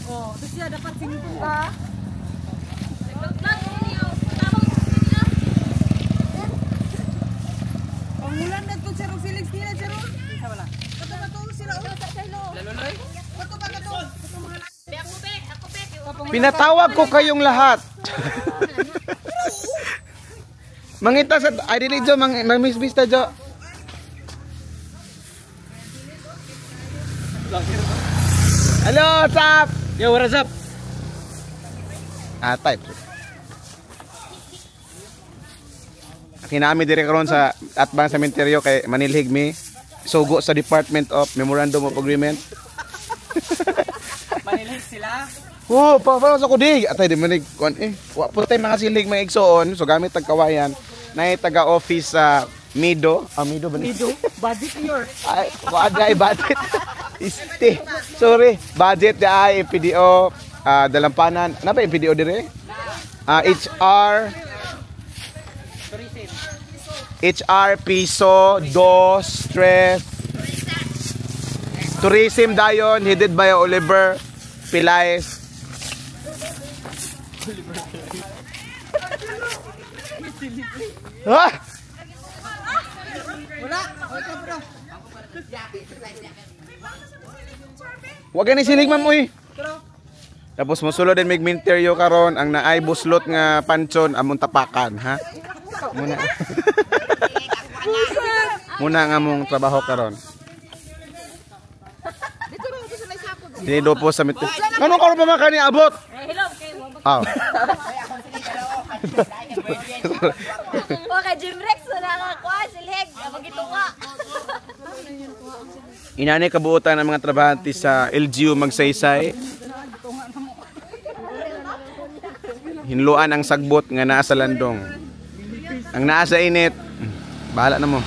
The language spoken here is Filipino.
Oh, terus dia dapat singkong ka. Pangulan na ito, Sir Felix, nila, Sir. Sama na. Kato ba ito, sila, Laluloy? Kato ba ito? Pinatawag ko kayong lahat. Mangita sa ay dili jo mangmisbis ta jo. Hello, what's up? Yo, what's up? Type. Kinami dire karon sa Atbang Cementerio kay manilhig mi sugo sa Department of Memorandum of Agreement. Manilhig sila. Oh, pa sa kudig. Atay di manig kon wa po tay mga silig may igsoon so gamit tag kawayan nay taga office sa Mido. Mido ba ni? Mido, budget your. Ay, wala budget. Iste. Sorry, budget di ay PDO Dalampanan. Ano ba yung PDO dire? HR Piso Dos Stress Tourism dayon headed by Oliver Pilaes. Ah! Wala. Okay, bro. Wag ni silig ma'am uy. Tapos mosulod din mig minteryo karon ang naay buslot nga panchon among tapakan ha. Muna. Muna nga mong trabaho karon. Dito ro sa may sako. Dito po sa mito. Ano karon pa man kani abot? Hello, kay mo. Aw. Okay, Jim Rex na nakakuha silhig. Magito ka. Inani kabuutan ng mga trabahante sa LGU Magsaysay. Hinluan ang sagbot nga naa sa landong. Ang naa sa init, bahala na mo.